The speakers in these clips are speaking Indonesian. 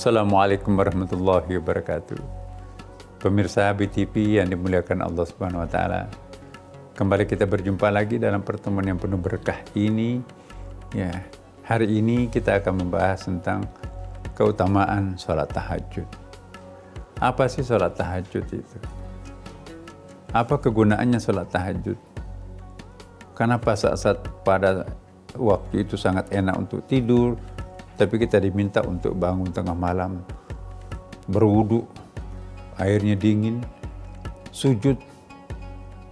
Assalamualaikum warahmatullahi wabarakatuh. Pemirsa BTV yang dimuliakan Allah Subhanahu wa taala. Kembali kita berjumpa lagi dalam pertemuan yang penuh berkah ini. Ya, hari ini kita akan membahas tentang keutamaan sholat tahajud. Apa sih sholat tahajud itu? Apa kegunaannya sholat tahajud? Kenapa saat pada waktu itu sangat enak untuk tidur, tapi kita diminta untuk bangun tengah malam, berwudu, airnya dingin, sujud,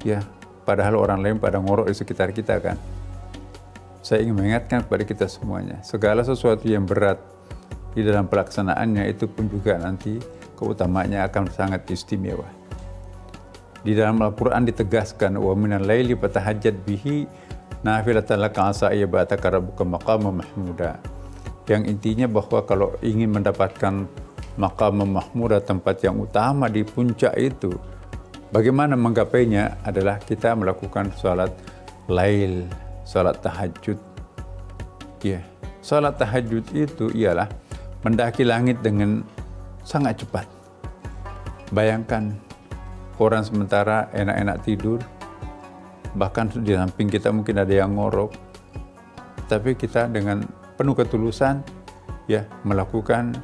ya, padahal orang lain pada ngorok di sekitar kita kan. Saya ingin mengingatkan kepada kita semuanya, segala sesuatu yang berat di dalam pelaksanaannya itu pun juga nanti keutamaannya akan sangat istimewa. Di dalam Al-Quran ditegaskan, wa minal laili fatahajjad bihi nafilatan laka asa ayyab'athaka rabbuka maqaman mahmuda. Yang intinya bahwa kalau ingin mendapatkan maqam mahmuda, tempat yang utama di puncak itu, bagaimana menggapainya adalah kita melakukan sholat lail, sholat tahajud. Ya, sholat tahajud itu ialah mendaki langit dengan sangat cepat. Bayangkan orang sementara enak-enak tidur, bahkan di samping kita mungkin ada yang ngorok, tapi kita dengan penuh ketulusan ya melakukan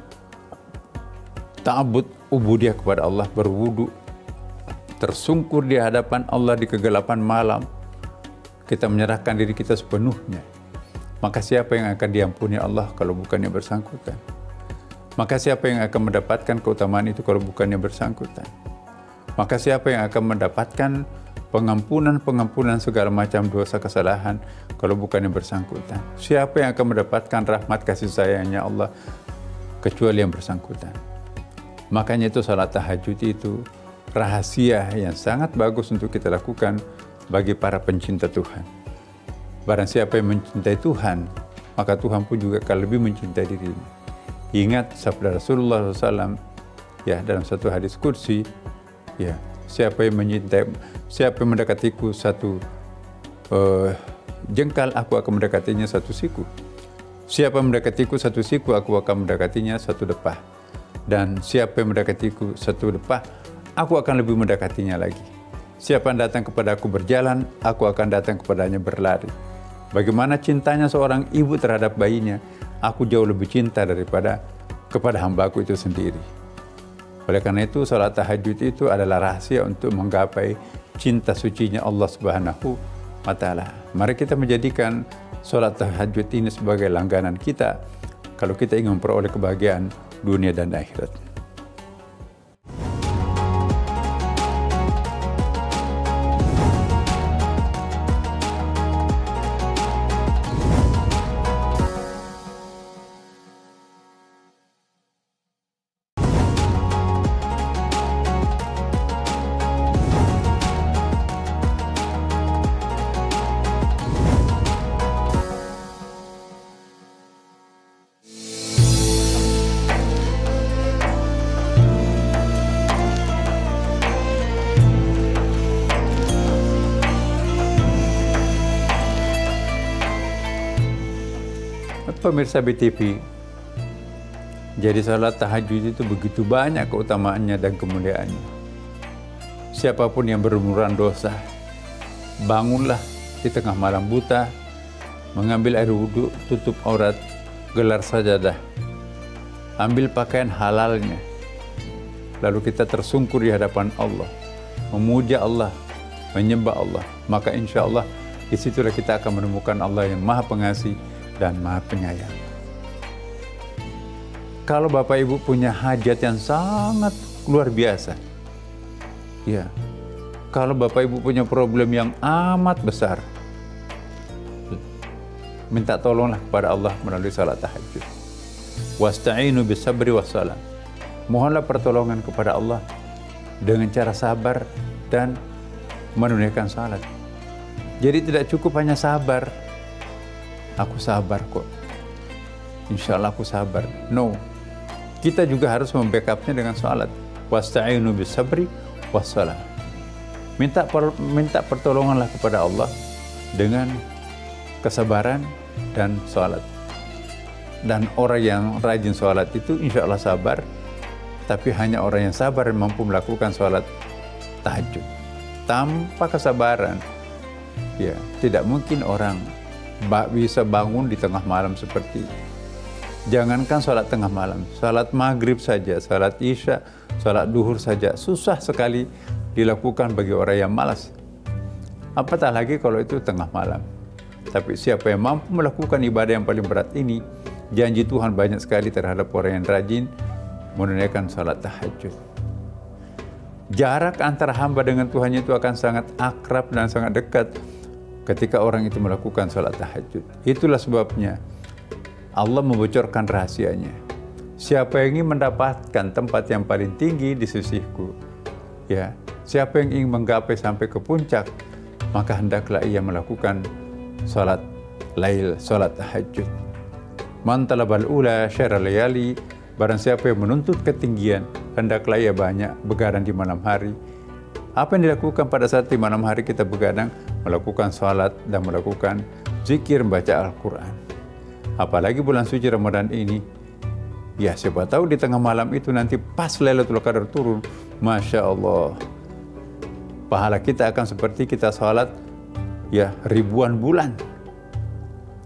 ta'abbud ubudiyah kepada Allah, berwudu, tersungkur di hadapan Allah di kegelapan malam, kita menyerahkan diri kita sepenuhnya. Maka siapa yang akan diampuni Allah kalau bukan yang bersangkutan? Maka siapa yang akan mendapatkan keutamaan itu kalau bukan yang bersangkutan? Maka siapa yang akan mendapatkan pengampunan segala macam dosa kesalahan kalau bukan yang bersangkutan? Siapa yang akan mendapatkan rahmat kasih sayangnya Allah kecuali yang bersangkutan? Makanya itu salat tahajud itu rahasia yang sangat bagus untuk kita lakukan bagi para pencinta Tuhan. Barang siapa yang mencintai Tuhan, maka Tuhan pun juga akan lebih mencintai dirinya. Ingat sabda Rasulullah SAW ya dalam satu hadis qudsi, ya, siapa yang mendekatiku satu jengkal, aku akan mendekatinya satu siku. Siapa mendekatiku satu siku, aku akan mendekatinya satu depah. Dan siapa yang mendekatiku satu depah, aku akan lebih mendekatinya lagi. Siapa yang datang kepadaku berjalan, aku akan datang kepadanya berlari. Bagaimana cintanya seorang ibu terhadap bayinya, aku jauh lebih cinta kepada hambaku itu sendiri. Oleh karena itu, salat tahajud itu adalah rahasia untuk menggapai cinta sucinya Allah Subhanahu wa taala. Mari kita menjadikan salat tahajud ini sebagai langganan kita kalau kita ingin memperoleh kebahagiaan dunia dan akhirat. Pemirsa BTV, jadi salat tahajud itu begitu banyak keutamaannya dan kemuliaannya. Siapapun yang berumuran dosa, bangunlah di tengah malam buta, mengambil air wudhu, tutup aurat, gelar sajadah, ambil pakaian halalnya, lalu kita tersungkur di hadapan Allah, memuja Allah, menyembah Allah. Maka insya Allah disitulah kita akan menemukan Allah yang Maha Pengasih dan Maha Penyayang. Kalau Bapak Ibu punya hajat yang sangat luar biasa, ya, kalau Bapak Ibu punya problem yang amat besar, minta tolonglah kepada Allah melalui salat tahajud. Wasta'inu bisabri wassalam. Mohonlah pertolongan kepada Allah dengan cara sabar dan menunaikan salat. Jadi tidak cukup hanya sabar. Aku sabar kok, insya Allah aku sabar. No, kita juga harus membackupnya dengan salat. Wasta'inu bisabri wassalam. Minta pertolonganlah kepada Allah dengan kesabaran dan salat. Dan orang yang rajin sholat itu insya Allah sabar. Tapi hanya orang yang sabar yang mampu melakukan sholat tahajud. Tanpa kesabaran, ya tidak mungkin orang bisa bangun di tengah malam seperti itu. Jangankan sholat tengah malam, sholat maghrib saja, sholat isya, sholat duhur saja susah sekali dilakukan bagi orang yang malas. Apatah lagi kalau itu tengah malam. Tapi siapa yang mampu melakukan ibadah yang paling berat ini, janji Tuhan banyak sekali terhadap orang yang rajin menunaikan salat tahajud. Jarak antara hamba dengan Tuhannya itu akan sangat akrab dan sangat dekat ketika orang itu melakukan salat tahajud. Itulah sebabnya Allah membocorkan rahasianya. Siapa yang ingin mendapatkan tempat yang paling tinggi di sisiku, ya, siapa yang ingin menggapai sampai ke puncak, maka hendaklah ia melakukan salat lail, salat tahajud. Man talabal ula syara layali, barang siapa yang menuntut ketinggian, hendaklah ia banyak begadang di malam hari. Apa yang dilakukan pada saat di malam hari kita begadang? Melakukan salat dan melakukan zikir, membaca Al-Quran. Apalagi bulan suci Ramadan ini, ya siapa tahu di tengah malam itu nanti pas Lailatul Qadar turun, Masya Allah, pahala kita akan seperti kita salat ya ribuan bulan.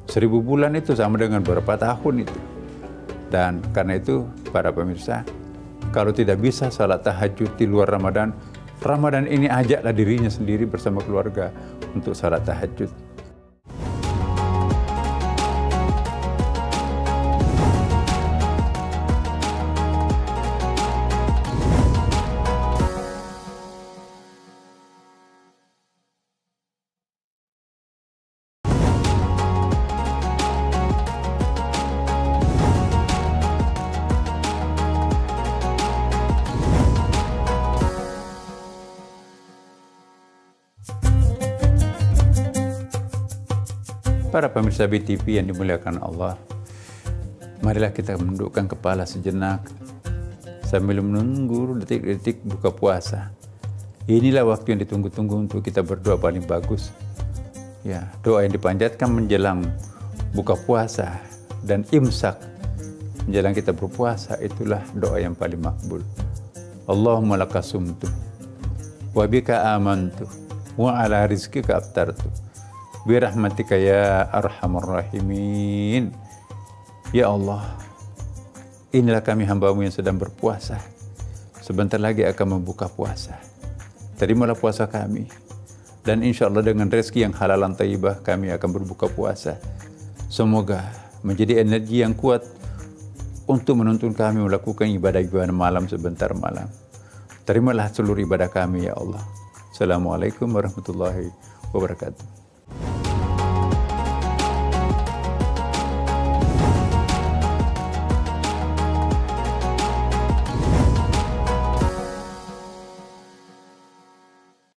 1000 bulan itu sama dengan berapa tahun itu. Dan karena itu para pemirsa, kalau tidak bisa salat tahajud di luar Ramadan, Ramadan ini ajaklah dirinya sendiri bersama keluarga untuk salat tahajud. Para pemirsa BTV yang dimuliakan Allah, marilah kita menundukkan kepala sejenak sambil menunggu detik-detik buka puasa. Inilah waktu yang ditunggu-tunggu untuk kita berdoa paling bagus. Ya, doa yang dipanjatkan menjelang buka puasa dan imsak menjelang kita berpuasa, itulah doa yang paling makbul. Allahumma lakasumtu wa bika amantu wa ala rizqika aftartu birahmatika ya arhamar rahimin. Ya Allah, inilah kami hamba-Mu yang sedang berpuasa. Sebentar lagi akan membuka puasa. Terimalah puasa kami. Dan insya Allah dengan rezeki yang halal dan thayyibah kami akan berbuka puasa. Semoga menjadi energi yang kuat untuk menuntun kami melakukan ibadah-ibadah malam sebentar malam. Terimalah seluruh ibadah kami ya Allah. Assalamualaikum warahmatullahi wabarakatuh.